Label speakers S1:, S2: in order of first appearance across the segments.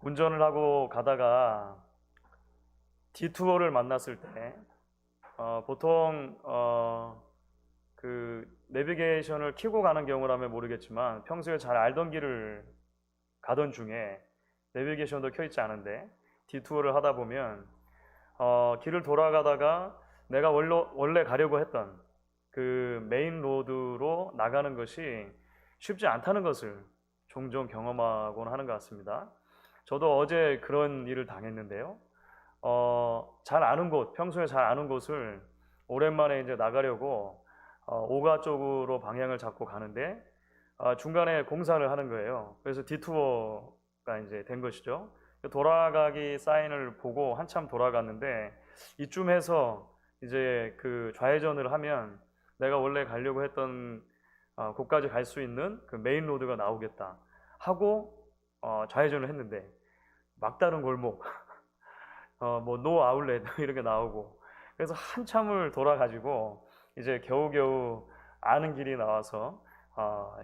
S1: 운전을 하고 가다가 디투어를 만났을 때 보통 그 내비게이션을 켜고 가는 경우라면 모르겠지만 평소에 잘 알던 길을 가던 중에 내비게이션도 켜 있지 않은데 디투어를 하다 보면 길을 돌아가다가 내가 원래 가려고 했던 그 메인 로드로 나가는 것이 쉽지 않다는 것을 종종 경험하곤 하는 것 같습니다. 저도 어제 그런 일을 당했는데요. 잘 아는 곳, 평소에 잘 아는 곳을 오랜만에 이제 나가려고 오가 쪽으로 방향을 잡고 가는데 중간에 공사를 하는 거예요. 그래서 디투어가 이제 된 것이죠. 돌아가기 사인을 보고 한참 돌아갔는데 이쯤에서 이제 그 좌회전을 하면 내가 원래 가려고 했던 곳까지 갈 수 있는 그 메인 로드가 나오겠다 하고 좌회전을 했는데 막다른 골목 뭐 노 아울렛 이런 게 나오고 그래서 한참을 돌아가지고 이제 겨우겨우 아는 길이 나와서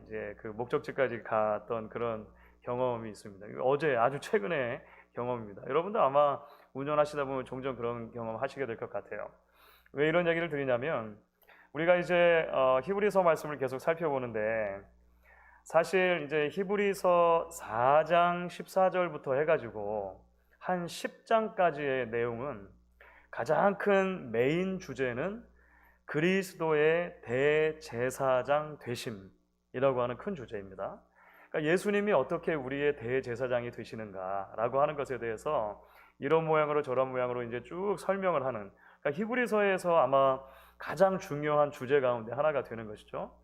S1: 이제 그 목적지까지 갔던 그런 경험이 있습니다. 어제 아주 최근의 경험입니다. 여러분도 아마 운전하시다 보면 종종 그런 경험 하시게 될 것 같아요. 왜 이런 얘기를 드리냐면 우리가 이제 히브리서 말씀을 계속 살펴보는데 사실 이제 히브리서 4장 14절부터 해가지고 한 10장까지의 내용은 가장 큰 메인 주제는 그리스도의 대제사장 되심이라고 하는 큰 주제입니다. 그러니까 예수님이 어떻게 우리의 대제사장이 되시는가라고 하는 것에 대해서 이런 모양으로 저런 모양으로 이제 쭉 설명을 하는 그러니까 히브리서에서 아마 가장 중요한 주제 가운데 하나가 되는 것이죠.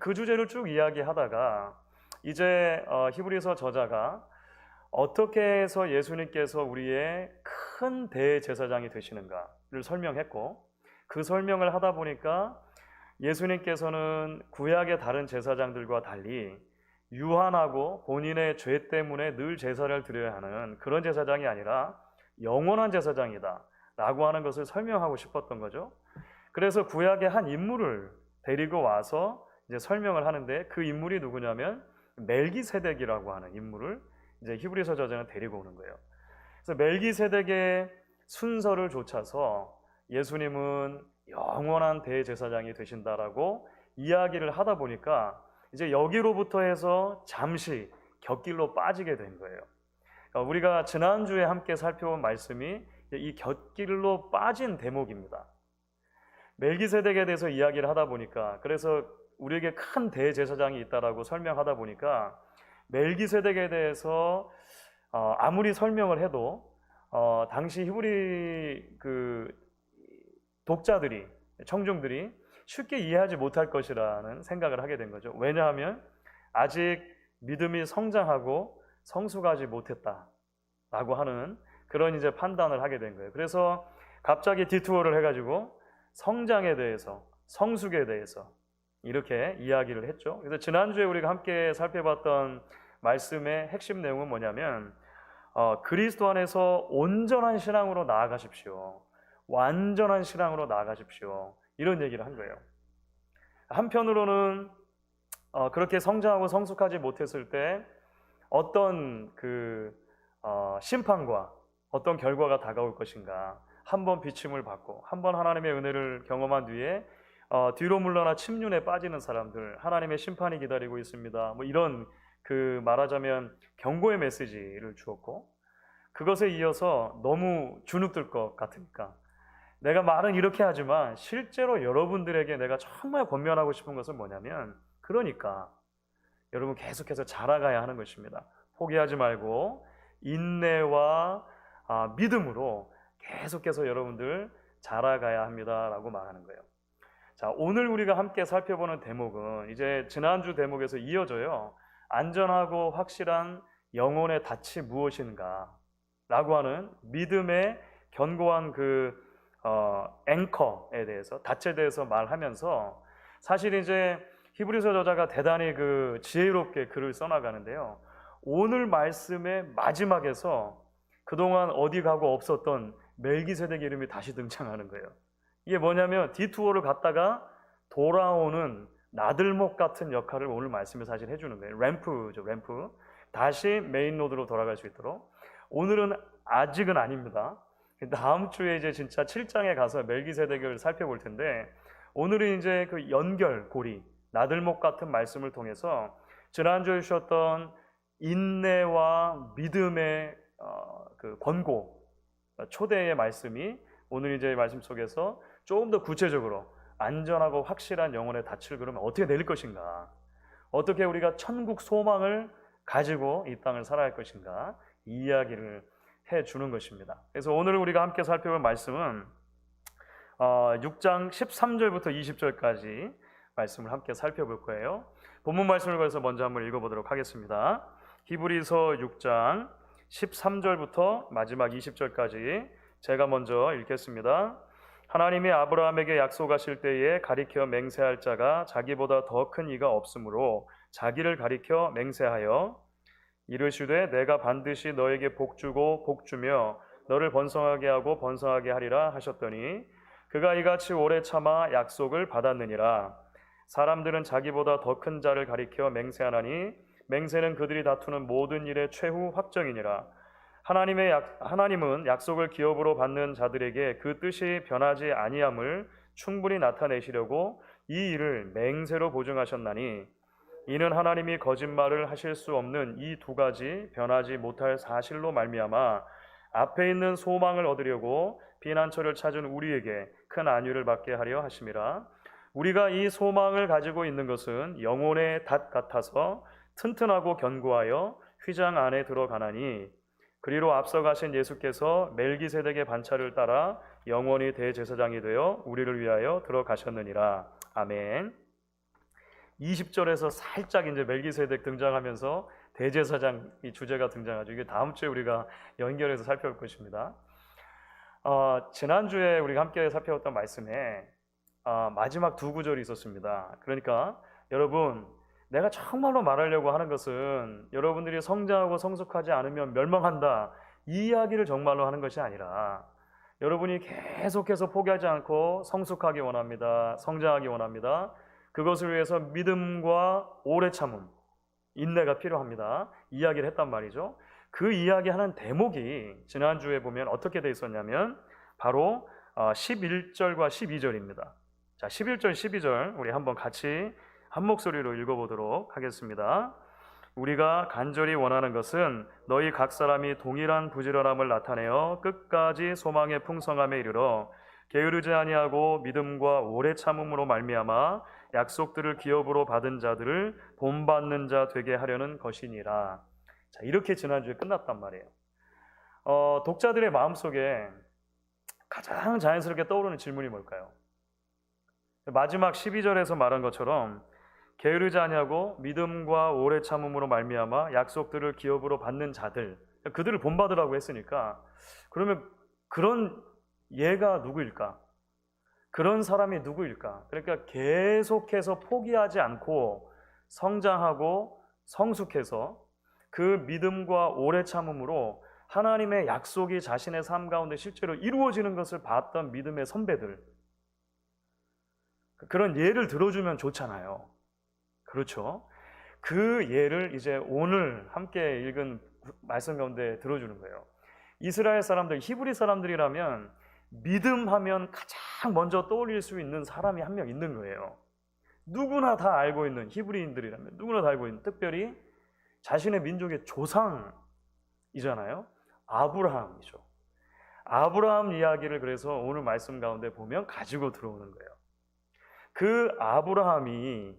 S1: 그 주제를 쭉 이야기하다가 이제 히브리서 저자가 어떻게 해서 예수님께서 우리의 큰 대제사장이 되시는가를 설명했고 그 설명을 하다 보니까 예수님께서는 구약의 다른 제사장들과 달리 유한하고 본인의 죄 때문에 늘 제사를 드려야 하는 그런 제사장이 아니라 영원한 제사장이다 라고 하는 것을 설명하고 싶었던 거죠. 그래서 구약의 한 인물을 데리고 와서 이제 설명을 하는데 그 인물이 누구냐면 멜기세덱이라고 하는 인물을 이제 히브리서 저자는 데리고 오는 거예요. 그래서 멜기세덱의 순서를 좇아서 예수님은 영원한 대제사장이 되신다라고 이야기를 하다 보니까 이제 여기로부터 해서 잠시 곁길로 빠지게 된 거예요. 그러니까 우리가 지난주에 함께 살펴본 말씀이 이 곁길로 빠진 대목입니다. 멜기세덱에 대해서 이야기를 하다 보니까 그래서 우리에게 큰 대제사장이 있다라고 설명하다 보니까 멜기세덱에 대해서 아무리 설명을 해도 당시 히브리 그 독자들이 청중들이 쉽게 이해하지 못할 것이라는 생각을 하게 된 거죠. 왜냐하면 아직 믿음이 성장하고 성숙하지 못했다라고 하는 그런 이제 판단을 하게 된 거예요. 그래서 갑자기 디투어를 해가지고 성장에 대해서 성숙에 대해서 이렇게 이야기를 했죠. 그래서 지난주에 우리가 함께 살펴봤던 말씀의 핵심 내용은 뭐냐면 그리스도 안에서 온전한 신앙으로 나아가십시오. 완전한 신앙으로 나아가십시오. 이런 얘기를 한 거예요. 한편으로는 그렇게 성장하고 성숙하지 못했을 때 어떤 그 심판과 어떤 결과가 다가올 것인가 한번 비침을 받고 한번 하나님의 은혜를 경험한 뒤에 뒤로 물러나 침륜에 빠지는 사람들 하나님의 심판이 기다리고 있습니다. 뭐 이런 그 말하자면 경고의 메시지를 주었고 그것에 이어서 너무 주눅들 것 같으니까 내가 말은 이렇게 하지만 실제로 여러분들에게 내가 정말 권면하고 싶은 것은 뭐냐면 그러니까 여러분 계속해서 자라가야 하는 것입니다. 포기하지 말고 인내와 믿음으로 계속해서 여러분들 자라가야 합니다라고 말하는 거예요. 자, 오늘 우리가 함께 살펴보는 대목은 이제 지난주 대목에서 이어져요. 안전하고 확실한 영혼의 닻이 무엇인가 라고 하는 믿음의 견고한 그 앵커에 대해서 닻에 대해서 말하면서 사실 이제 히브리서 저자가 대단히 그 지혜롭게 글을 써나가는데요. 오늘 말씀의 마지막에서 그동안 어디 가고 없었던 멜기세덱 이름이 다시 등장하는 거예요. 이게 뭐냐면 디투어를 갔다가 돌아오는 나들목 같은 역할을 오늘 말씀에 사실 해주는 거예요. 램프죠, 램프. 다시 메인 로드로 돌아갈 수 있도록. 오늘은 아직은 아닙니다. 다음 주에 이제 진짜 7장에 가서 멜기세덱을 살펴볼 텐데, 오늘은 이제 그 연결고리, 나들목 같은 말씀을 통해서 지난주에 주셨던 인내와 믿음의 그 권고, 초대의 말씀이 오늘 이제 말씀 속에서 조금 더 구체적으로 안전하고 확실한 영혼의 닻을 그러면 어떻게 내릴 것인가, 어떻게 우리가 천국 소망을 가지고 이 땅을 살아갈 것인가, 이 이야기를 해주는 것입니다. 그래서 오늘 우리가 함께 살펴볼 말씀은 6장 13절부터 20절까지 말씀을 함께 살펴볼 거예요. 본문 말씀을 그래서 먼저 한번 읽어보도록 하겠습니다. 히브리서 6장 13절부터 마지막 20절까지 제가 먼저 읽겠습니다. 하나님이 아브라함에게 약속하실 때에 가리켜 맹세할 자가 자기보다 더 큰 이가 없으므로 자기를 가리켜 맹세하여 이르시되 내가 반드시 너에게 복주고 복주며 너를 번성하게 하고 번성하게 하리라 하셨더니 그가 이같이 오래 참아 약속을 받았느니라. 사람들은 자기보다 더 큰 자를 가리켜 맹세하나니 맹세는 그들이 다투는 모든 일의 최후 확정이니라. 하나님은 약속을 기업으로 받는 자들에게 그 뜻이 변하지 아니함을 충분히 나타내시려고 이 일을 맹세로 보증하셨나니 이는 하나님이 거짓말을 하실 수 없는 이 두 가지 변하지 못할 사실로 말미암아 앞에 있는 소망을 얻으려고 피난처를 찾은 우리에게 큰 안위를 받게 하려 하심이라. 우리가 이 소망을 가지고 있는 것은 영혼의 닷 같아서 튼튼하고 견고하여 휘장 안에 들어가나니 그리로 앞서가신 예수께서 멜기세덱의 반차를 따라 영원히 대제사장이 되어 우리를 위하여 들어가셨느니라. 아멘. 20절에서 살짝 이제 멜기세덱 등장하면서 대제사장 이 주제가 등장하죠. 이게 다음 주에 우리가 연결해서 살펴볼 것입니다. 지난주에 우리가 함께 살펴봤던 말씀에 마지막 두 구절이 있었습니다. 그러니까 여러분, 내가 정말로 말하려고 하는 것은 여러분들이 성장하고 성숙하지 않으면 멸망한다, 이 이야기를 정말로 하는 것이 아니라 여러분이 계속해서 포기하지 않고 성숙하기 원합니다. 성장하기 원합니다. 그것을 위해서 믿음과 오래 참음, 인내가 필요합니다. 이야기를 했단 말이죠. 그 이야기하는 대목이 지난주에 보면 어떻게 돼 있었냐면 바로 11절과 12절입니다. 자, 11절, 12절 우리 한번 같이 한 목소리로 읽어보도록 하겠습니다. 우리가 간절히 원하는 것은 너희 각 사람이 동일한 부지런함을 나타내어 끝까지 소망의 풍성함에 이르러 게으르지 아니하고 믿음과 오래 참음으로 말미암아 약속들을 기업으로 받은 자들을 본받는 자 되게 하려는 것이니라. 자, 이렇게 지난주에 끝났단 말이에요. 독자들의 마음속에 가장 자연스럽게 떠오르는 질문이 뭘까요? 마지막 12절에서 말한 것처럼 게으르지 아니하고 믿음과 오래 참음으로 말미암아 약속들을 기업으로 받는 자들, 그들을 본받으라고 했으니까 그러면 그런 얘가 누구일까? 그런 사람이 누구일까? 그러니까 계속해서 포기하지 않고 성장하고 성숙해서 그 믿음과 오래 참음으로 하나님의 약속이 자신의 삶 가운데 실제로 이루어지는 것을 봤던 믿음의 선배들, 그런 예를 들어주면 좋잖아요. 그렇죠? 그 예를 이제 오늘 함께 읽은 말씀 가운데 들어주는 거예요. 이스라엘 사람들, 히브리 사람들이라면 믿음하면 가장 먼저 떠올릴 수 있는 사람이 한 명 있는 거예요. 누구나 다 알고 있는, 히브리인들이라면 누구나 다 알고 있는, 특별히 자신의 민족의 조상이잖아요. 아브라함이죠. 아브라함 이야기를 그래서 오늘 말씀 가운데 보면 가지고 들어오는 거예요. 그 아브라함이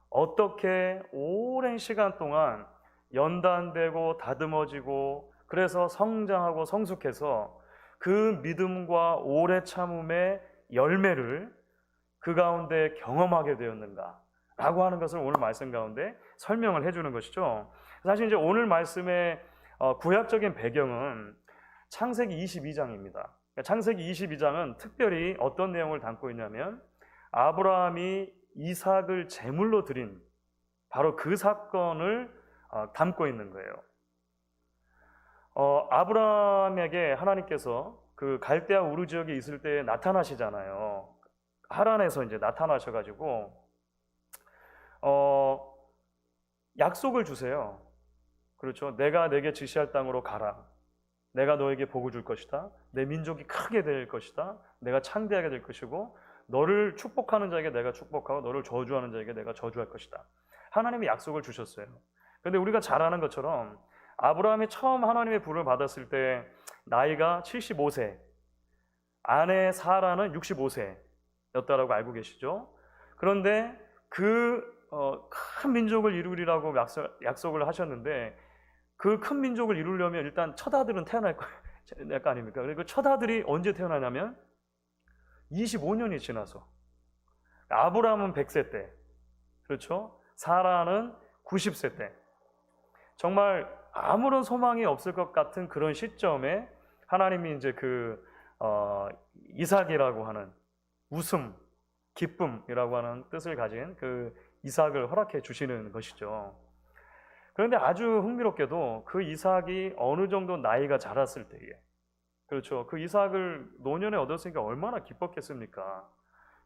S1: 어떻게 오랜 시간 동안 연단되고 다듬어지고 그래서 성장하고 성숙해서 그 믿음과 오래 참음의 열매를 그 가운데 경험하게 되었는가 라고 하는 것을 오늘 말씀 가운데 설명을 해주는 것이죠. 사실 이제 오늘 말씀의 구약적인 배경은 창세기 22장입니다. 창세기 22장은 특별히 어떤 내용을 담고 있냐면 아브라함이 이삭을 제물로 드린 바로 그 사건을 담고 있는 거예요. 아브라함에게 하나님께서 그 갈대아 우르 지역에 있을 때 나타나시잖아요. 하란에서 이제 나타나셔가지고 약속을 주세요. 그렇죠. 내가 내게 지시할 땅으로 가라. 내가 너에게 복을 줄 것이다. 내 민족이 크게 될 것이다. 내가 창대하게 될 것이고 너를 축복하는 자에게 내가 축복하고 너를 저주하는 자에게 내가 저주할 것이다. 하나님이 약속을 주셨어요. 그런데 우리가 잘 아는 것처럼 아브라함이 처음 하나님의 부름을 받았을 때 나이가 75세, 아내 사라는 65세였다라고 알고 계시죠? 그런데 그 큰 민족을 이루리라고 약속을 하셨는데 그 큰 민족을 이루려면 일단 첫 아들은 태어날 거 아닙니까? 그리고 첫 아들이 언제 태어나냐면 25년이 지나서 아브라함은 100세 때, 그렇죠? 사라는 90세 때, 정말 아무런 소망이 없을 것 같은 그런 시점에 하나님이 이제 이삭이라고 하는 웃음, 기쁨이라고 하는 뜻을 가진 그 이삭을 허락해 주시는 것이죠. 그런데 아주 흥미롭게도 그 이삭이 어느 정도 나이가 자랐을 때에, 그렇죠, 그 이삭을 노년에 얻었으니까 얼마나 기뻤겠습니까?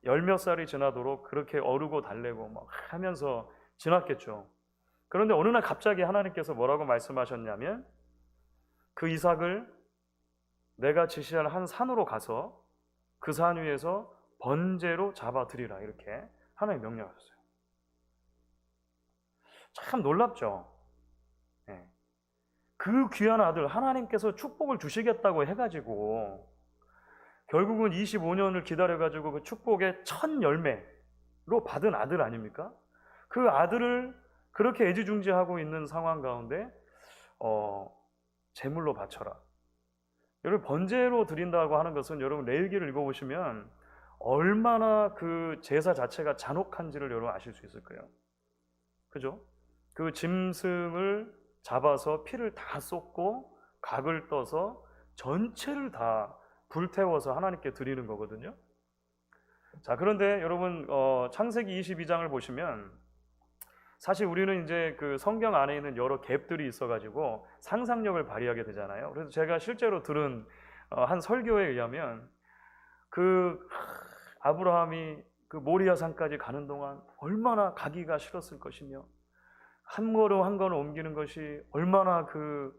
S1: 열 몇 살이 지나도록 그렇게 어르고 달래고 막 하면서 지났겠죠. 그런데 어느 날 갑자기 하나님께서 뭐라고 말씀하셨냐면 그 이삭을 내가 지시할 한 산으로 가서 그 산 위에서 번제로 잡아드리라, 이렇게 하나님 명령하셨어요. 참 놀랍죠. 네. 그 귀한 아들 하나님께서 축복을 주시겠다고 해가지고 결국은 25년을 기다려가지고 그 축복의 첫 열매로 받은 아들 아닙니까? 그 아들을 그렇게 애지중지하고 있는 상황 가운데 제물로 바쳐라. 여러분, 번제로 드린다고 하는 것은 여러분 레위기를 읽어보시면 얼마나 그 제사 자체가 잔혹한지를 여러분 아실 수 있을 거예요. 그죠? 그 짐승을 잡아서 피를 다 쏟고 각을 떠서 전체를 다 불태워서 하나님께 드리는 거거든요. 자, 그런데 여러분 창세기 22장을 보시면 사실 우리는 이제 그 성경 안에 있는 여러 갭들이 있어가지고 상상력을 발휘하게 되잖아요. 그래서 제가 실제로 들은 한 설교에 의하면 그 아브라함이 그 모리아 산까지 가는 동안 얼마나 가기가 싫었을 것이며 한 걸음 한 걸음 옮기는 것이 얼마나 그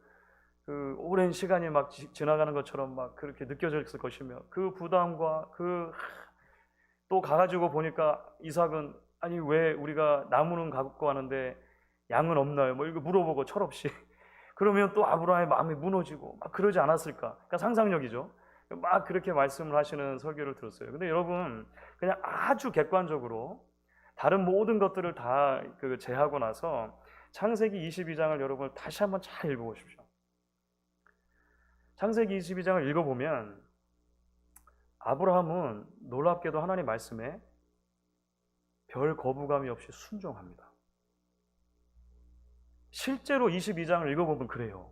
S1: 오랜 시간이 막 지나가는 것처럼 막 그렇게 느껴졌을 것이며 그 부담과 또 가가지고 보니까 이삭은 아니 왜 우리가 나무는 갖고 가는데 양은 없나요? 뭐 이거 물어보고 철없이 그러면 또 아브라함의 마음이 무너지고 막 그러지 않았을까? 그러니까 상상력이죠. 막 그렇게 말씀을 하시는 설교를 들었어요. 근데 여러분 그냥 아주 객관적으로 다른 모든 것들을 다 제하고 나서 창세기 22장을 여러분 다시 한번 잘 읽어보십시오. 창세기 22장을 읽어보면 아브라함은 놀랍게도 하나님 말씀에 별 거부감이 없이 순종합니다. 실제로 22장을 읽어보면 그래요.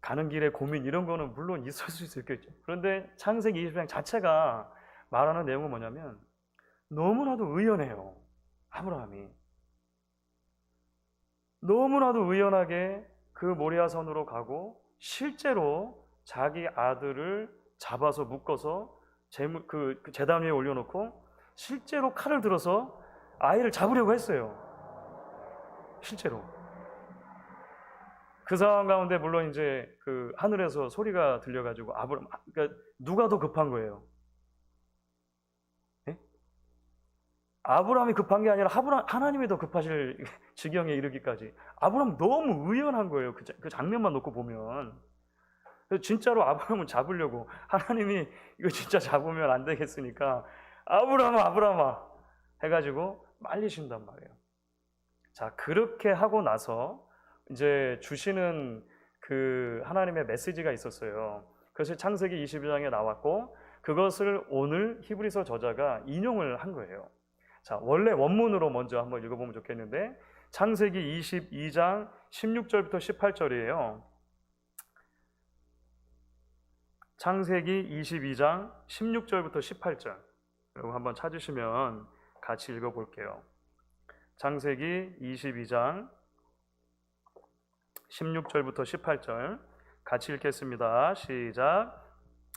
S1: 가는 길에 고민 이런 거는 물론 있을 수 있겠죠. 그런데 창세기 22장 자체가 말하는 내용은 뭐냐면 너무나도 의연해요. 아브라함이 너무나도 의연하게 그 모리아산으로 가고 실제로 자기 아들을 잡아서 묶어서 제단 위에 올려놓고 실제로 칼을 들어서 아이를 잡으려고 했어요. 실제로. 그 상황 가운데 물론 이제 그 하늘에서 소리가 들려가지고 그러니까 누가 더 급한 거예요? 예? 아브라함이 급한 게 아니라 하나님이 더 급하실 지경에 이르기까지. 아브라함 너무 의연한 거예요. 그 장면만 놓고 보면. 진짜로 아브라함은 잡으려고 하나님이 이거 진짜 잡으면 안 되겠으니까 아브라함아 해가지고 말리신단 말이에요. 자, 그렇게 하고 나서 이제 주시는 그 하나님의 메시지가 있었어요. 그것이 창세기 22장에 나왔고 그것을 오늘 히브리서 저자가 인용을 한 거예요. 자, 원래 원문으로 먼저 한번 읽어보면 좋겠는데 창세기 22장 16절부터 18절이에요. 창세기 22장 16절부터 18절 여러분 한번 찾으시면 같이 읽어볼게요. 창세기 22장 16절부터 18절 같이 읽겠습니다. 시작.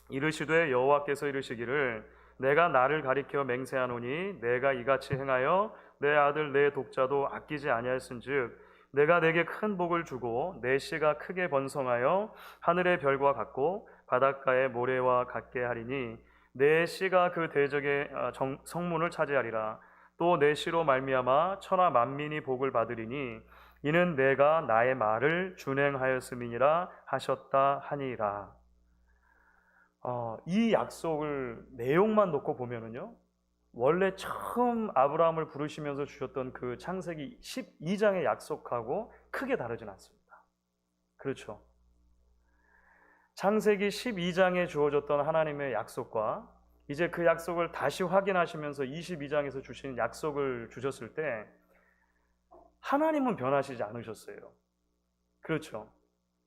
S1: 이르시되 여호와께서 이르시기를 내가 나를 가리켜 맹세하노니 내가 이같이 행하여 내 아들 내 독자도 아끼지 아니하였은즉 내가 내게 큰 복을 주고 내 씨가 크게 번성하여 하늘의 별과 같고 바닷가의 모래와 같게 하리니 내 씨가 그 대적의 성문을 차지하리라. 또 내 씨로 말미암아 천하 만민이 복을 받으리니 이는 내가 나의 말을 준행하였음이니라 하셨다 하니라. 이 약속을 내용만 놓고 보면은요, 원래 처음 아브라함을 부르시면서 주셨던 그 창세기 12장의 약속하고 크게 다르진 않습니다. 그렇죠. 창세기 12장에 주어졌던 하나님의 약속과 이제 그 약속을 다시 확인하시면서 22장에서 주신 약속을 주셨을 때 하나님은 변하시지 않으셨어요. 그렇죠.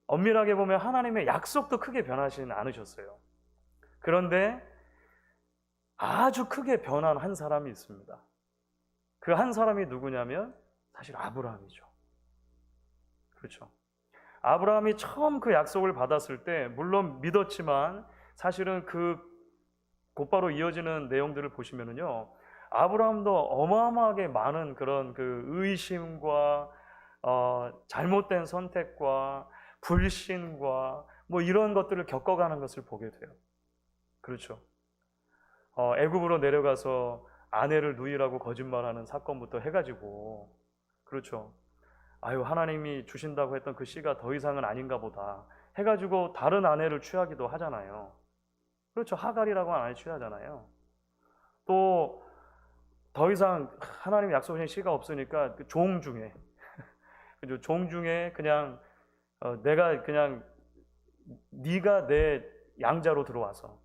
S1: 엄밀하게 보면 하나님의 약속도 크게 변하시진 않으셨어요. 그런데 아주 크게 변한 한 사람이 있습니다. 그 한 사람이 누구냐면 사실 아브라함이죠. 그렇죠. 아브라함이 처음 그 약속을 받았을 때 물론 믿었지만 사실은 그 곧바로 이어지는 내용들을 보시면은요, 아브라함도 어마어마하게 많은 그런 그 의심과 잘못된 선택과 불신과 뭐 이런 것들을 겪어가는 것을 보게 돼요. 그렇죠. 애굽으로 내려가서 아내를 누이라고 거짓말하는 사건부터 해가지고, 그렇죠. 아유, 하나님이 주신다고 했던 그 씨가 더 이상은 아닌가 보다 해가지고 다른 아내를 취하기도 하잖아요. 그렇죠. 하갈이라고 하는 아내 취하잖아요. 또 더 이상 하나님이 약속하신 씨가 없으니까 그 종 중에 그죠? 종 중에 그냥 내가 그냥 네가 내 양자로 들어와서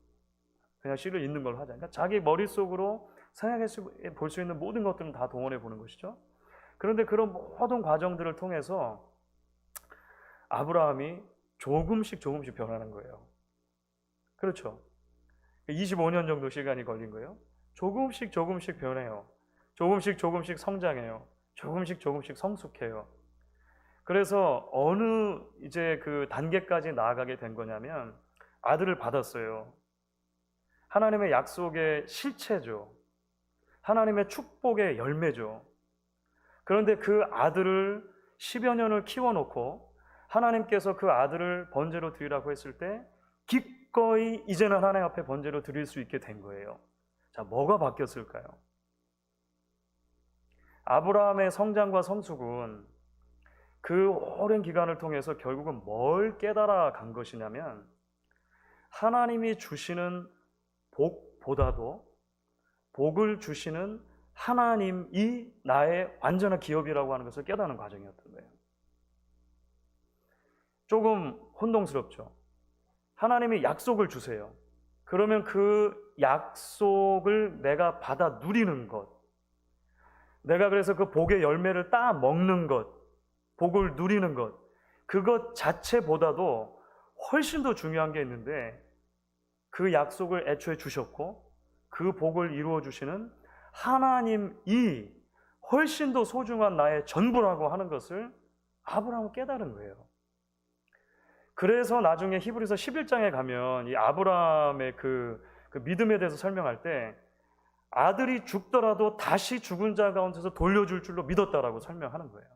S1: 그냥 씨를 잇는 걸로 하자. 그러니까 자기 머릿속으로 생각해 볼 수 있는 모든 것들은 다 동원해 보는 것이죠. 그런데 그런 모든 과정들을 통해서 아브라함이 조금씩 조금씩 변하는 거예요. 그렇죠. 25년 정도 시간이 걸린 거예요. 조금씩 조금씩 변해요. 조금씩 조금씩 성장해요. 조금씩 조금씩 성숙해요. 그래서 어느 이제 그 단계까지 나아가게 된 거냐면 아들을 받았어요. 하나님의 약속의 실체죠. 하나님의 축복의 열매죠. 그런데 그 아들을 10여 년을 키워놓고 하나님께서 그 아들을 번제로 드리라고 했을 때 기꺼이 이제는 하나님 앞에 번제로 드릴 수 있게 된 거예요. 자, 뭐가 바뀌었을까요? 아브라함의 성장과 성숙은 그 오랜 기간을 통해서 결국은 뭘 깨달아 간 것이냐면 하나님이 주시는 복보다도 복을 주시는 하나님이 나의 완전한 기업이라고 하는 것을 깨닫는 과정이었던 거예요. 조금 혼동스럽죠. 하나님이 약속을 주세요. 그러면 그 약속을 내가 받아 누리는 것, 내가 그래서 그 복의 열매를 따 먹는 것, 복을 누리는 것, 그것 자체보다도 훨씬 더 중요한 게 있는데 그 약속을 애초에 주셨고 그 복을 이루어 주시는 하나님이 훨씬 더 소중한 나의 전부라고 하는 것을 아브라함은 깨달은 거예요. 그래서 나중에 히브리서 11장에 가면 이 아브라함의 그 믿음에 대해서 설명할 때 아들이 죽더라도 다시 죽은 자 가운데서 돌려줄 줄로 믿었다라고 설명하는 거예요.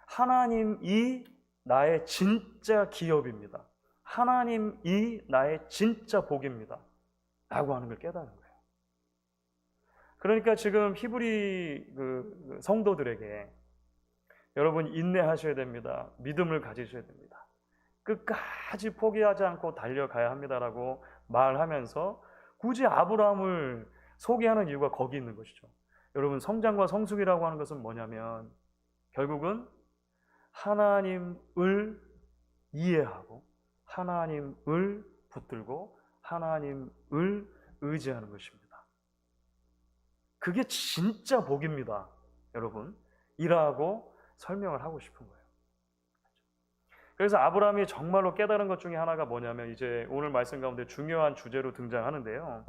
S1: 하나님이 나의 진짜 기업입니다. 하나님이 나의 진짜 복입니다. 라고 하는 걸 깨달은 거예요. 그러니까 지금 히브리 성도들에게 여러분 인내하셔야 됩니다. 믿음을 가지셔야 됩니다. 끝까지 포기하지 않고 달려가야 합니다라고 말하면서 굳이 아브라함을 소개하는 이유가 거기 있는 것이죠. 여러분 성장과 성숙이라고 하는 것은 뭐냐면 결국은 하나님을 이해하고 하나님을 붙들고 하나님을 의지하는 것입니다. 그게 진짜 복입니다. 여러분 이라고 설명을 하고 싶은 거예요. 그래서 아브라함이 정말로 깨달은 것 중에 하나가 뭐냐면 이제 오늘 말씀 가운데 중요한 주제로 등장하는데요.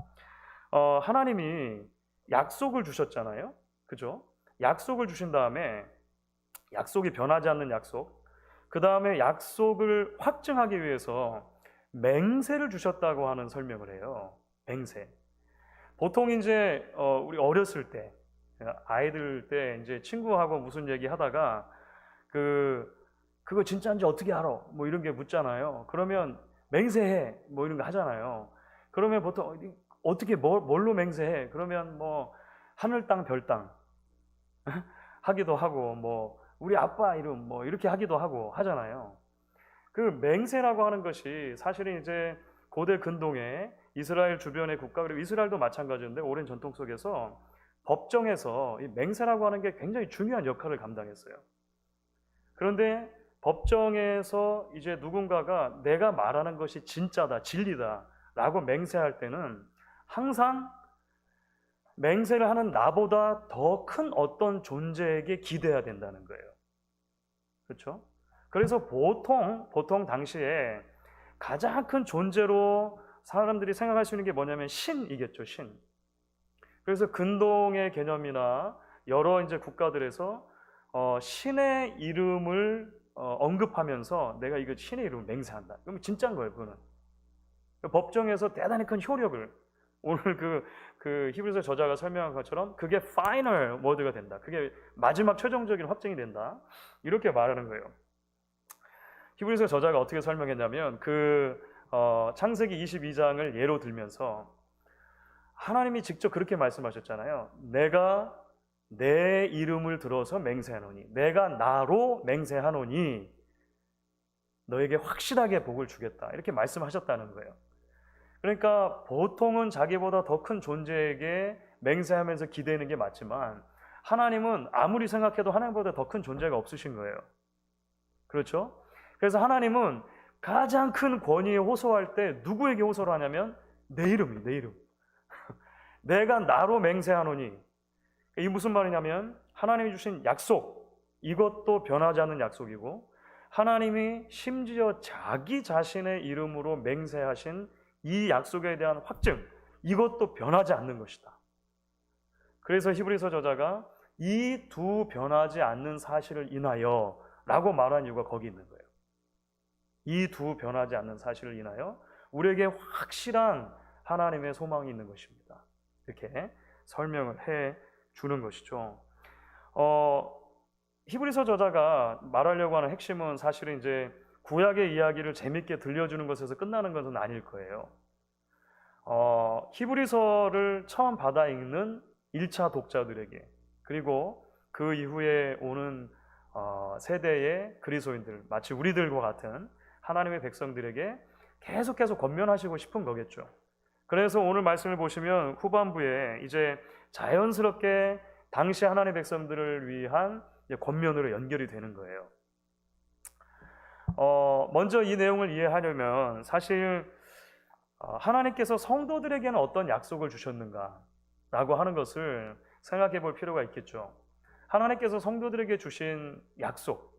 S1: 하나님이 약속을 주셨잖아요. 그죠? 약속을 주신 다음에 약속이 변하지 않는 약속, 그 다음에 약속을 확증하기 위해서 맹세를 주셨다고 하는 설명을 해요. 맹세. 보통 이제 우리 어렸을 때 아이들 때 이제 친구하고 무슨 얘기 하다가 그거 진짜인지 어떻게 알아? 뭐 이런 게 묻잖아요. 그러면 맹세해. 뭐 이런 거 하잖아요. 그러면 보통 어떻게 뭘로 맹세해? 그러면 뭐 하늘 땅 별 땅 하기도 하고 뭐 우리 아빠 이름 뭐 이렇게 하기도 하고 하잖아요. 그 맹세라고 하는 것이 사실은 이제 고대 근동에 이스라엘 주변의 국가 그리고 이스라엘도 마찬가지인데 오랜 전통 속에서 법정에서 이 맹세라고 하는 게 굉장히 중요한 역할을 감당했어요. 그런데 법정에서 이제 누군가가 내가 말하는 것이 진짜다, 진리다라고 맹세할 때는 항상 맹세를 하는 나보다 더 큰 어떤 존재에게 기대야 된다는 거예요. 그렇죠? 그래서 보통 당시에 가장 큰 존재로 사람들이 생각할 수 있는 게 뭐냐면 신이겠죠, 신. 그래서 근동의 개념이나 여러 이제 국가들에서 신의 이름을 언급하면서 내가 이거 신의 이름을 맹세한다. 그럼 진짜인 거예요, 그거는. 법정에서 대단히 큰 효력을 오늘 그 히브리서 저자가 설명한 것처럼 그게 파이널 워드가 된다. 그게 마지막 최종적인 확정이 된다. 이렇게 말하는 거예요. 히브리서 저자가 어떻게 설명했냐면 창세기 22장을 예로 들면서 하나님이 직접 그렇게 말씀하셨잖아요. 내가 내 이름을 들어서 맹세하노니 내가 나로 맹세하노니 너에게 확실하게 복을 주겠다. 이렇게 말씀하셨다는 거예요. 그러니까 보통은 자기보다 더 큰 존재에게 맹세하면서 기대는 게 맞지만 하나님은 아무리 생각해도 하나님보다 더 큰 존재가 없으신 거예요. 그렇죠? 그래서 하나님은 가장 큰 권위에 호소할 때 누구에게 호소를 하냐면 내 이름이 내 이름. 내가 나로 맹세하노니 이게 무슨 말이냐면 하나님이 주신 약속 이것도 변하지 않는 약속이고 하나님이 심지어 자기 자신의 이름으로 맹세하신 이 약속에 대한 확증 이것도 변하지 않는 것이다. 그래서 히브리서 저자가 이 두 변하지 않는 사실을 인하여 라고 말한 이유가 거기 있는 거예요. 이 두 변하지 않는 사실을 인하여 우리에게 확실한 하나님의 소망이 있는 것입니다. 이렇게 설명을 해 주는 것이죠. 히브리서 저자가 말하려고 하는 핵심은 사실은 이제 구약의 이야기를 재밌게 들려주는 것에서 끝나는 것은 아닐 거예요. 히브리서를 처음 받아 읽는 1차 독자들에게 그리고 그 이후에 오는 세대의 그리스도인들 마치 우리들과 같은 하나님의 백성들에게 계속해서 권면하시고 싶은 거겠죠. 그래서 오늘 말씀을 보시면 후반부에 이제 자연스럽게 당시 하나님의 백성들을 위한 권면으로 연결이 되는 거예요. 먼저 이 내용을 이해하려면 사실 하나님께서 성도들에게는 어떤 약속을 주셨는가라고 하는 것을 생각해 볼 필요가 있겠죠. 하나님께서 성도들에게 주신 약속,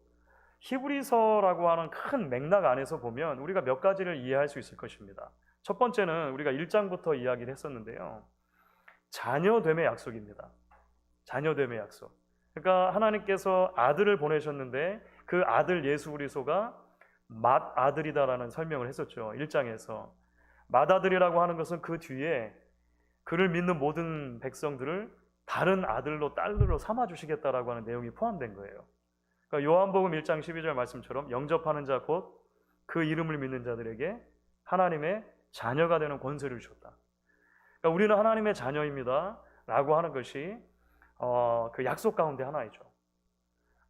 S1: 히브리서라고 하는 큰 맥락 안에서 보면 우리가 몇 가지를 이해할 수 있을 것입니다. 첫 번째는 우리가 1장부터 이야기를 했었는데요. 자녀됨의 약속입니다. 자녀됨의 약속. 그러니까 하나님께서 아들을 보내셨는데 그 아들 예수 그리스도가 맏아들이다라는 설명을 했었죠. 1장에서. 맏아들이라고 하는 것은 그 뒤에 그를 믿는 모든 백성들을 다른 아들로 딸로 삼아주시겠다라고 하는 내용이 포함된 거예요. 그러니까 요한복음 1장 12절 말씀처럼 영접하는 자 곧 그 이름을 믿는 자들에게 하나님의 자녀가 되는 권세를 주셨다. 그러니까 우리는 하나님의 자녀입니다 라고 하는 것이 그 약속 가운데 하나이죠.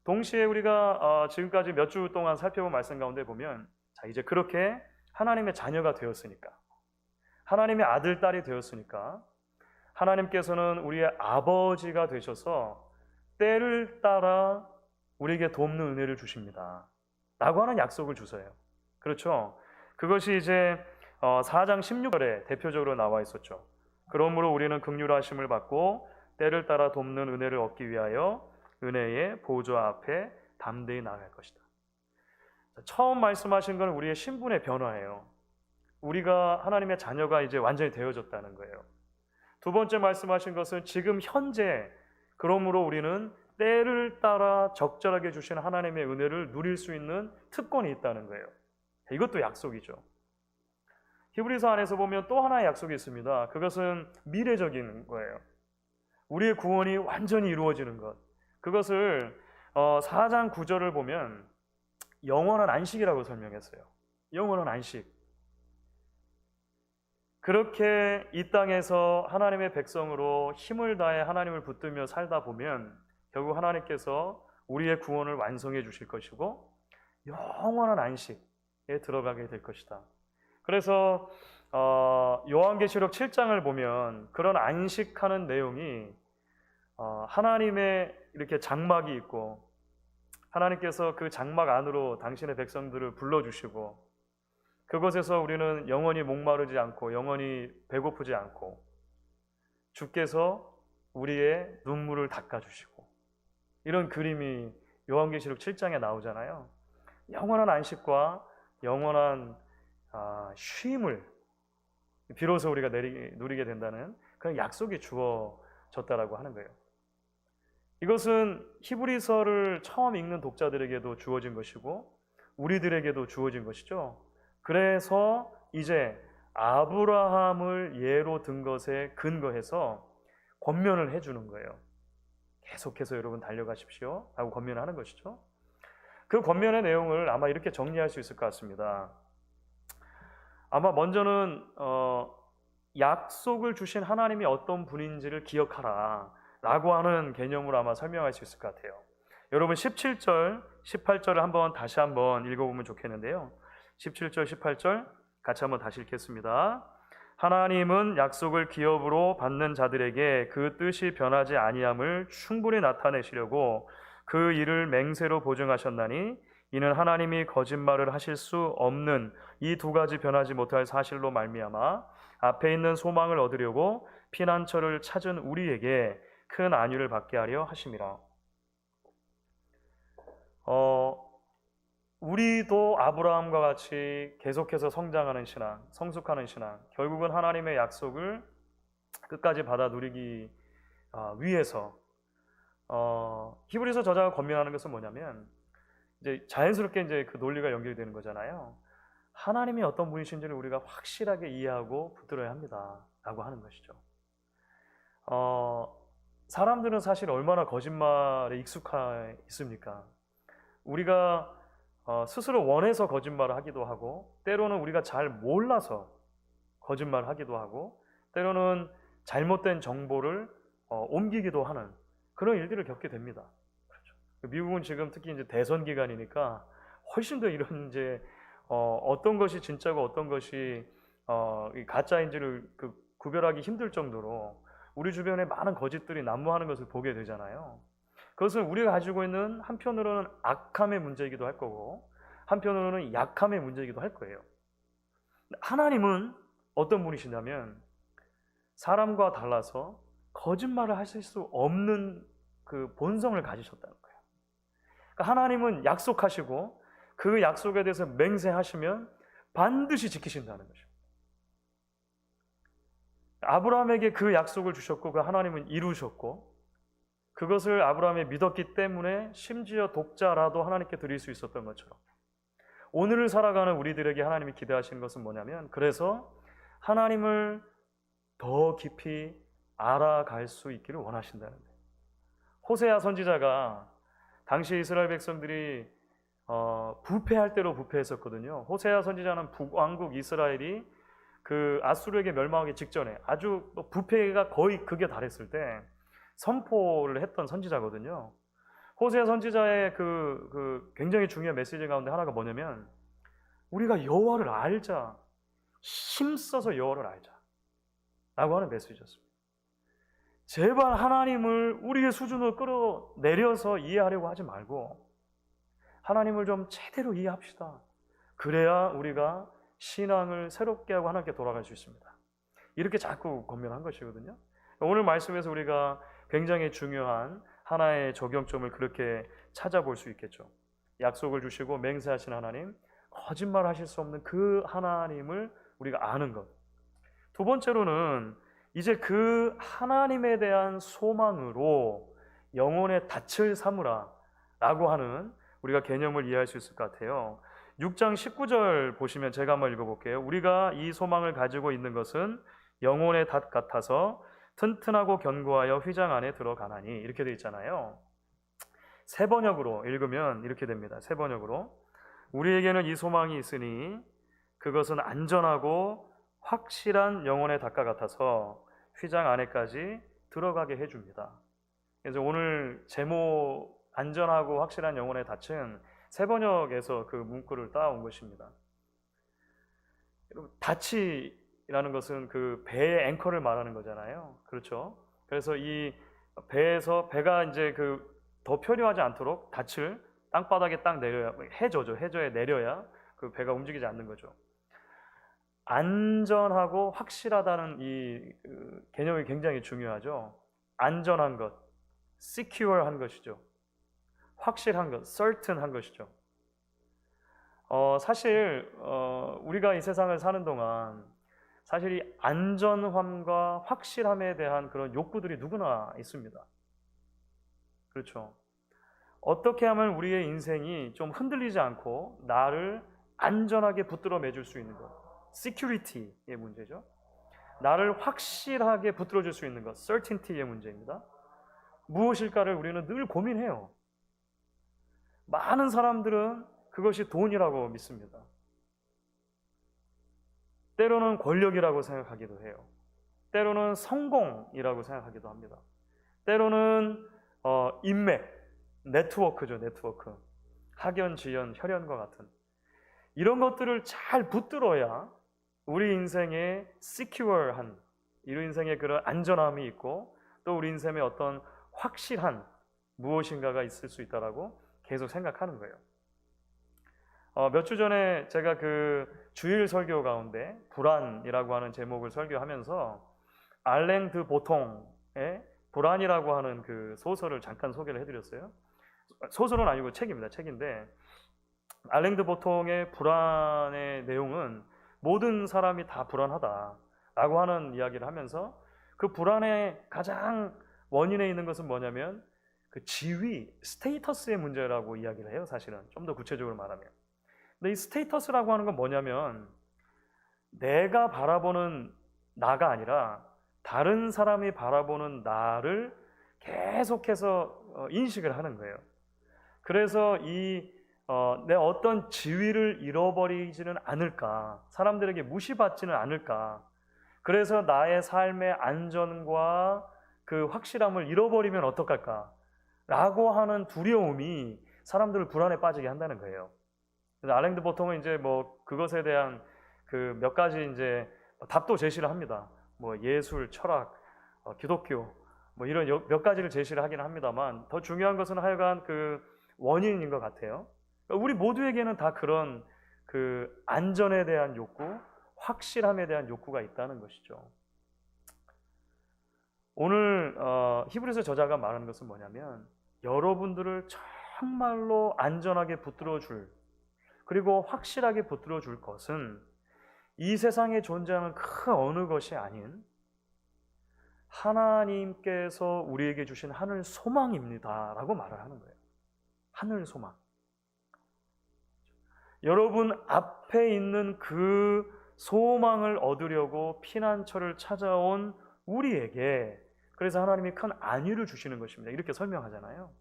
S1: 동시에 우리가 지금까지 몇 주 동안 살펴본 말씀 가운데 보면 자 이제 그렇게 하나님의 자녀가 되었으니까 하나님의 아들, 딸이 되었으니까 하나님께서는 우리의 아버지가 되셔서 때를 따라 우리에게 돕는 은혜를 주십니다 라고 하는 약속을 주세요. 그렇죠? 그것이 이제 4장 16절에 대표적으로 나와 있었죠. 그러므로 우리는 긍휼하심을 받고 때를 따라 돕는 은혜를 얻기 위하여 은혜의 보좌 앞에 담대히 나아갈 것이다. 처음 말씀하신 건 우리의 신분의 변화예요. 우리가 하나님의 자녀가 이제 완전히 되어졌다는 거예요. 두 번째 말씀하신 것은 지금 현재 그러므로 우리는 때를 따라 적절하게 주신 하나님의 은혜를 누릴 수 있는 특권이 있다는 거예요. 이것도 약속이죠. 히브리서 안에서 보면 또 하나의 약속이 있습니다. 그것은 미래적인 거예요. 우리의 구원이 완전히 이루어지는 것. 그것을 4장 9절을 보면 영원한 안식이라고 설명했어요. 영원한 안식. 그렇게 이 땅에서 하나님의 백성으로 힘을 다해 하나님을 붙들며 살다 보면 결국 하나님께서 우리의 구원을 완성해 주실 것이고 영원한 안식에 들어가게 될 것이다. 그래서 요한계시록 7장을 보면 그런 안식하는 내용이 하나님의 이렇게 장막이 있고 하나님께서 그 장막 안으로 당신의 백성들을 불러주시고 그곳에서 우리는 영원히 목마르지 않고 영원히 배고프지 않고 주께서 우리의 눈물을 닦아주시고 이런 그림이 요한계시록 7장에 나오잖아요. 영원한 안식과 영원한 쉼을 비로소 우리가 누리게 된다는 그런 약속이 주어졌다라고 하는 거예요. 이것은 히브리서를 처음 읽는 독자들에게도 주어진 것이고 우리들에게도 주어진 것이죠. 그래서 이제 아브라함을 예로 든 것에 근거해서 권면을 해주는 거예요. 계속해서 여러분 달려가십시오 하고 권면하는 것이죠. 그 권면의 내용을 아마 이렇게 정리할 수 있을 것 같습니다. 아마 먼저는 약속을 주신 하나님이 어떤 분인지를 기억하라 라고 하는 개념으로 아마 설명할 수 있을 것 같아요. 여러분 17절, 18절을 한번 다시 한번 읽어보면 좋겠는데요. 17절, 18절 같이 한번 다시 읽겠습니다. 하나님은 약속을 기업으로 받는 자들에게 그 뜻이 변하지 아니함을 충분히 나타내시려고 그 일을 맹세로 보증하셨나니 이는 하나님이 거짓말을 하실 수 없는 이 두 가지 변하지 못할 사실로 말미암아 앞에 있는 소망을 얻으려고 피난처를 찾은 우리에게 큰 안위를 받게 하려 하심이라. 우리도 아브라함과 같이 계속해서 성장하는 신앙, 성숙하는 신앙, 결국은 하나님의 약속을 끝까지 받아 누리기 위해서 히브리서 저자가 권면하는 것은 뭐냐면 이제 자연스럽게 이제 그 논리가 연결이 되는 거잖아요. 하나님이 어떤 분이신지를 우리가 확실하게 이해하고 붙들어야 합니다라고 하는 것이죠. 사람들은 사실 얼마나 거짓말에 익숙해 있습니까? 우리가 스스로 원해서 거짓말을 하기도 하고 때로는 우리가 잘 몰라서 거짓말을 하기도 하고 때로는 잘못된 정보를 옮기기도 하는 그런 일들을 겪게 됩니다. 그렇죠. 미국은 지금 특히 이제 대선 기간이니까 훨씬 더 이런 이제 어떤 것이 진짜고 어떤 것이 가짜인지를 구별하기 힘들 정도로 우리 주변에 많은 거짓들이 난무하는 것을 보게 되잖아요. 그것은 우리가 가지고 있는 한편으로는 악함의 문제이기도 할 거고 한편으로는 약함의 문제이기도 할 거예요. 하나님은 어떤 분이시냐면 사람과 달라서 거짓말을 하실 수 없는 그 본성을 가지셨다는 거예요. 그러니까 하나님은 약속하시고 그 약속에 대해서 맹세하시면 반드시 지키신다는 것입니다. 아브라함에게 그 약속을 주셨고 그 하나님은 이루셨고 그것을 아브라함이 믿었기 때문에 심지어 독자라도 하나님께 드릴 수 있었던 것처럼 오늘을 살아가는 우리들에게 하나님이 기대하시는 것은 뭐냐면 그래서 하나님을 더 깊이 알아갈 수 있기를 원하신다는 거예요. 호세아 선지자가 당시 이스라엘 백성들이 부패할 대로 부패했었거든요. 호세아 선지자는 북왕국 이스라엘이 그 아수르에게 멸망하기 직전에 아주 부패가 거의 극에 달했을 때 선포를 했던 선지자거든요. 호세아 선지자의 그 굉장히 중요한 메시지 가운데 하나가 뭐냐면 우리가 여호와를 알자, 힘써서 여호와를 알자 라고 하는 메시지였습니다. 제발 하나님을 우리의 수준으로 끌어내려서 이해하려고 하지 말고 하나님을 좀 제대로 이해합시다. 그래야 우리가 신앙을 새롭게 하고 하나님께 돌아갈 수 있습니다. 이렇게 자꾸 권면한 것이거든요. 오늘 말씀에서 우리가 굉장히 중요한 하나의 적용점을 그렇게 찾아볼 수 있겠죠. 약속을 주시고 맹세하신 하나님, 거짓말하실 수 없는 그 하나님을 우리가 아는 것. 두 번째로는 이제 그 하나님에 대한 소망으로 영혼의 닻을 삼으라 라고 하는 우리가 개념을 이해할 수 있을 것 같아요. 6장 19절 보시면 제가 한번 읽어볼게요. 우리가 이 소망을 가지고 있는 것은 영혼의 닻 같아서 튼튼하고 견고하여 휘장 안에 들어가나니 이렇게 되어 있잖아요. 새 번역으로 읽으면 이렇게 됩니다. 새 번역으로 우리에게는 이 소망이 있으니 그것은 안전하고 확실한 영혼의 닭과 같아서 휘장 안에까지 들어가게 해줍니다. 그래서 오늘 제목 안전하고 확실한 영혼의 닻은 새 번역에서 그 문구를 따온 것입니다. 닻이라는 것은 그 배의 앵커를 말하는 거잖아요. 그렇죠? 그래서 이 배에서 배가 이제 그 더 표류하지 않도록 닻을 땅바닥에 딱 내려야 해저에 내려야 그 배가 움직이지 않는 거죠. 안전하고 확실하다는 이 개념이 굉장히 중요하죠. 안전한 것, secure한 것이죠. 확실한 것, certain한 것이죠. 사실 우리가 이 세상을 사는 동안 사실 이 안전함과 확실함에 대한 그런 욕구들이 누구나 있습니다. 그렇죠. 어떻게 하면 우리의 인생이 좀 흔들리지 않고 나를 안전하게 붙들어 매줄 수 있는 것, security의 문제죠. 나를 확실하게 붙들어 줄 수 있는 것, certainty의 문제입니다. 무엇일까를 우리는 늘 고민해요. 많은 사람들은 그것이 돈이라고 믿습니다. 때로는 권력이라고 생각하기도 해요. 때로는 성공이라고 생각하기도 합니다. 때로는 인맥, 네트워크죠, 네트워크. 학연, 지연, 혈연과 같은 이런 것들을 잘 붙들어야 우리 인생에 secure한, 우리 인생에 그런 안전함이 있고 또 우리 인생에 어떤 확실한 무엇인가가 있을 수 있다라고 계속 생각하는 거예요. 몇 주 전에 제가 그 주일 설교 가운데 불안이라고 하는 제목을 설교하면서 알랭 드 보통의 불안이라고 하는 그 소설을 잠깐 소개를 해드렸어요. 소설은 아니고 책입니다. 책인데 알랭 드 보통의 불안의 내용은 모든 사람이 다 불안하다라고 하는 이야기를 하면서 그 불안의 가장 원인에 있는 것은 뭐냐면 그 지위, 스테이터스의 문제라고 이야기를 해요. 사실은 좀 더 구체적으로 말하면. 근데 이 스테이터스라고 하는 건 뭐냐면 내가 바라보는 나가 아니라 다른 사람이 바라보는 나를 계속해서 인식을 하는 거예요. 그래서 내 어떤 지위를 잃어버리지는 않을까, 사람들에게 무시받지는 않을까, 그래서 나의 삶의 안전과 그 확실함을 잃어버리면 어떡할까 라고 하는 두려움이 사람들을 불안에 빠지게 한다는 거예요. 그래서 알랭 드 보통은 이제 뭐 그것에 대한 그 몇 가지 이제 답도 제시를 합니다. 뭐 예술, 철학, 기독교 뭐 이런 몇 가지를 제시를 하긴 합니다만 더 중요한 것은 하여간 그 원인인 것 같아요. 우리 모두에게는 다 그런 그 안전에 대한 욕구, 확실함에 대한 욕구가 있다는 것이죠. 오늘 히브리서 저자가 말하는 것은 뭐냐면 여러분들을 정말로 안전하게 붙들어 줄, 그리고 확실하게 붙들어 줄 것은 이 세상에 존재하는 그 어느 것이 아닌 하나님께서 우리에게 주신 하늘 소망입니다 라고 말을 하는 거예요. 하늘 소망. 여러분 앞에 있는 그 소망을 얻으려고 피난처를 찾아온 우리에게 그래서 하나님이 큰 안위를 주시는 것입니다. 이렇게 설명하잖아요.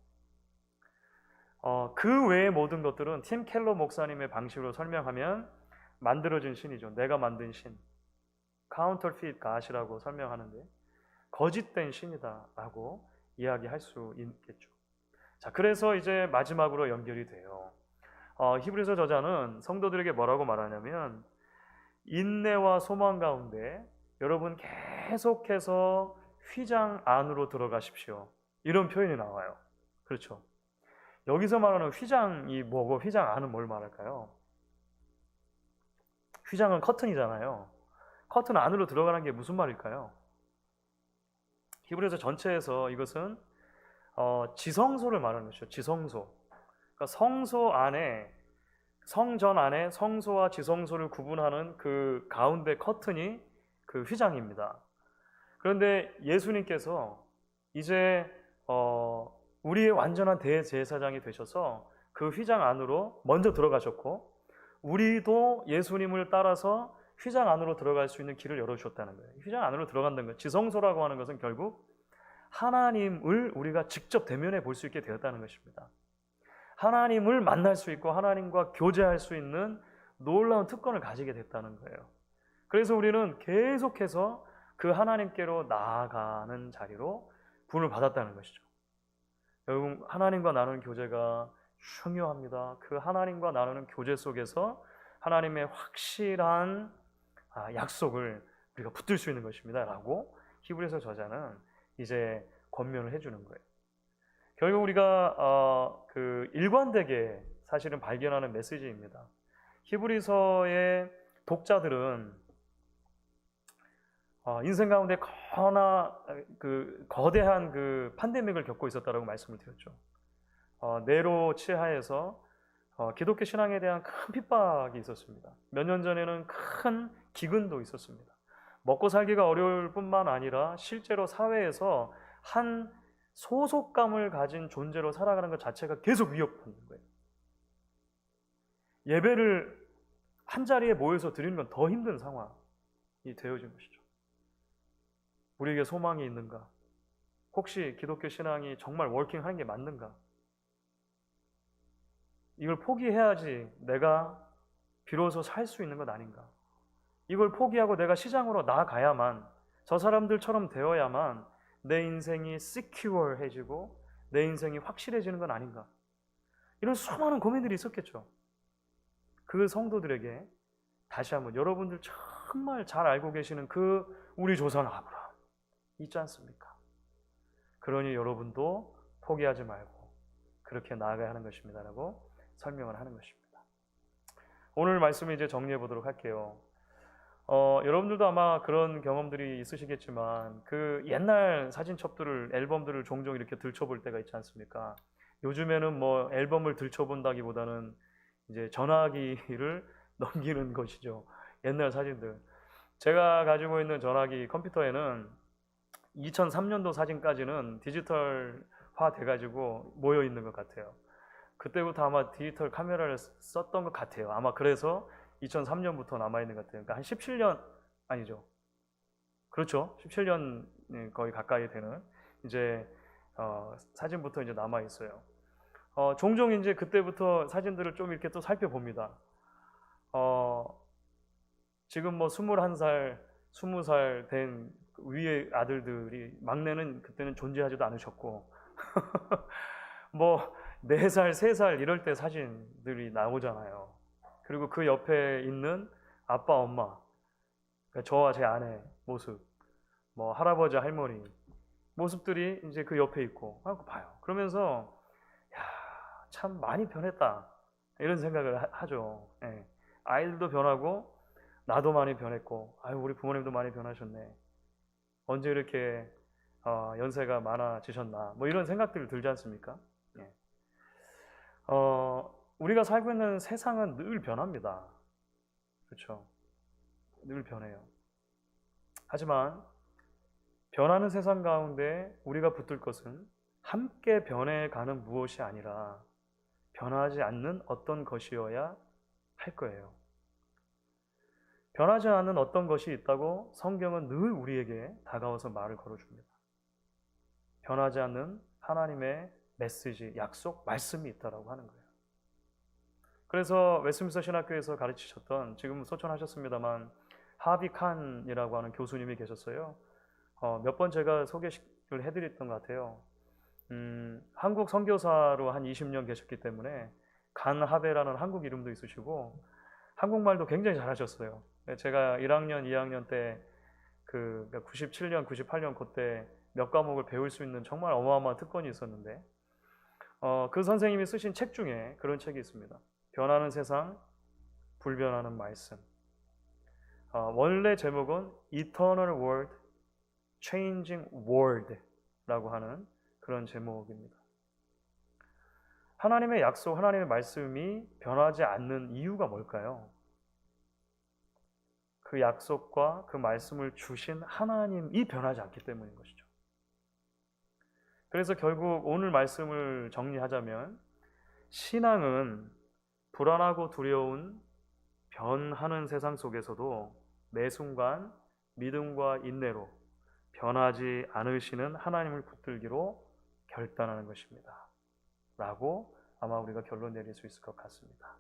S1: 그 외의 모든 것들은 팀 켈러 목사님의 방식으로 설명하면 만들어진 신이죠. 내가 만든 신. counterfeit god이라고 설명하는데 거짓된 신이다라고 이야기할 수 있겠죠. 자, 그래서 이제 마지막으로 연결이 돼요. 히브리서 저자는 성도들에게 뭐라고 말하냐면 인내와 소망 가운데 여러분 계속해서 휘장 안으로 들어가십시오. 이런 표현이 나와요. 그렇죠. 여기서 말하는 휘장이 뭐고 휘장 안은 뭘 말할까요? 휘장은 커튼이잖아요. 커튼 안으로 들어가는 게 무슨 말일까요? 히브리서 전체에서 이것은 지성소를 말하는 것이죠. 지성소. 그러니까 성소 안에 성전 안에 성소와 지성소를 구분하는 그 가운데 커튼이 그 휘장입니다. 그런데 예수님께서 이제 우리의 완전한 대제사장이 되셔서 그 휘장 안으로 먼저 들어가셨고 우리도 예수님을 따라서 휘장 안으로 들어갈 수 있는 길을 열어주셨다는 거예요. 휘장 안으로 들어간다는 거예요. 지성소라고 하는 것은 결국 하나님을 우리가 직접 대면해 볼 수 있게 되었다는 것입니다. 하나님을 만날 수 있고 하나님과 교제할 수 있는 놀라운 특권을 가지게 됐다는 거예요. 그래서 우리는 계속해서 그 하나님께로 나아가는 자리로 부름을 받았다는 것이죠. 여러분, 하나님과 나누는 교제가 중요합니다. 그 하나님과 나누는 교제 속에서 하나님의 확실한 약속을 우리가 붙들 수 있는 것입니다. 라고 히브리서 저자는 이제 권면을 해주는 거예요. 결국 우리가 그 일관되게 사실은 발견하는 메시지입니다. 히브리서의 독자들은 인생 가운데 거대한 그 팬데믹을 겪고 있었다라고 말씀을 드렸죠. 네로 치하에서 기독교 신앙에 대한 큰 핍박이 있었습니다. 몇 년 전에는 큰 기근도 있었습니다. 먹고 살기가 어려울 뿐만 아니라 실제로 사회에서 한 소속감을 가진 존재로 살아가는 것 자체가 계속 위협받는 거예요. 예배를 한 자리에 모여서 드리는 건 더 힘든 상황이 되어진 것이죠. 우리에게 소망이 있는가? 혹시 기독교 신앙이 정말 워킹하는 게 맞는가? 이걸 포기해야지 내가 비로소 살 수 있는 것 아닌가? 이걸 포기하고 내가 시장으로 나아가야만, 저 사람들처럼 되어야만 내 인생이 secure해지고 내 인생이 확실해지는 건 아닌가? 이런 수많은 고민들이 있었겠죠. 그 성도들에게 다시 한번 여러분들 정말 잘 알고 계시는 그 우리 조상 아브라함 있지 않습니까? 그러니 여러분도 포기하지 말고 그렇게 나아가야 하는 것입니다라고 설명을 하는 것입니다. 오늘 말씀을 이제 정리해 보도록 할게요. 여러분들도 아마 그런 경험들이 있으시겠지만 그 옛날 사진첩들을, 앨범들을 종종 이렇게 들춰볼 때가 있지 않습니까? 요즘에는 뭐 앨범을 들춰본다기보다는 이제 전화기를 넘기는 것이죠. 옛날 사진들. 제가 가지고 있는 전화기 컴퓨터에는 2003년도 사진까지는 디지털화 돼가지고 모여 있는 것 같아요. 그때부터 아마 디지털 카메라를 썼던 것 같아요. 아마 그래서 2003년부터 남아있는 것 같아요. 그러니까 한 17년, 아니죠. 그렇죠. 17년 거의 가까이 되는 이제 사진부터 이제 남아있어요. 종종 이제 그때부터 사진들을 좀 이렇게 또 살펴봅니다. 지금 뭐 21살, 20살 된 위의 아들들이, 막내는 그때는 존재하지도 않으셨고 뭐 4살, 3살 이럴 때 사진들이 나오잖아요. 그리고 그 옆에 있는 아빠, 엄마, 그러니까 저와 제 아내 모습, 뭐 할아버지, 할머니 모습들이 이제 그 옆에 있고 봐요. 그러면서 야, 참 많이 변했다 이런 생각을 하죠. 예. 아이들도 변하고 나도 많이 변했고, 아유 우리 부모님도 많이 변하셨네. 언제 이렇게 연세가 많아지셨나, 뭐 이런 생각들이 들지 않습니까? 예. 우리가 살고 있는 세상은 늘 변합니다. 그렇죠? 늘 변해요. 하지만 변하는 세상 가운데 우리가 붙들 것은 함께 변해가는 무엇이 아니라 변하지 않는 어떤 것이어야 할 거예요. 변하지 않는 어떤 것이 있다고 성경은 늘 우리에게 다가와서 말을 걸어줍니다. 변하지 않는 하나님의 메시지, 약속, 말씀이 있다라고 하는 거예요. 그래서 웨스민스터 신학교에서 가르치셨던, 지금 소천하셨습니다만 하비 칸이라고 하는 교수님이 계셨어요. 몇 번 제가 소개를 해드렸던 것 같아요. 한국 선교사로 한 20년 계셨기 때문에 간 하베라는 한국 이름도 있으시고 한국말도 굉장히 잘하셨어요. 제가 1학년, 2학년 때 97년, 98년 그때 몇 과목을 배울 수 있는 정말 어마어마한 특권이 있었는데 그 선생님이 쓰신 책 중에 그런 책이 있습니다. 변하는 세상, 불변하는 말씀. 원래 제목은 Eternal Word, Changing Word라고 하는 그런 제목입니다. 하나님의 약속, 하나님의 말씀이 변하지 않는 이유가 뭘까요? 그 약속과 그 말씀을 주신 하나님이 변하지 않기 때문인 것이죠. 그래서 결국 오늘 말씀을 정리하자면 신앙은 불안하고 두려운 변하는 세상 속에서도 매 순간 믿음과 인내로 변하지 않으시는 하나님을 붙들기로 결단하는 것입니다. 라고 아마 우리가 결론 내릴 수 있을 것 같습니다.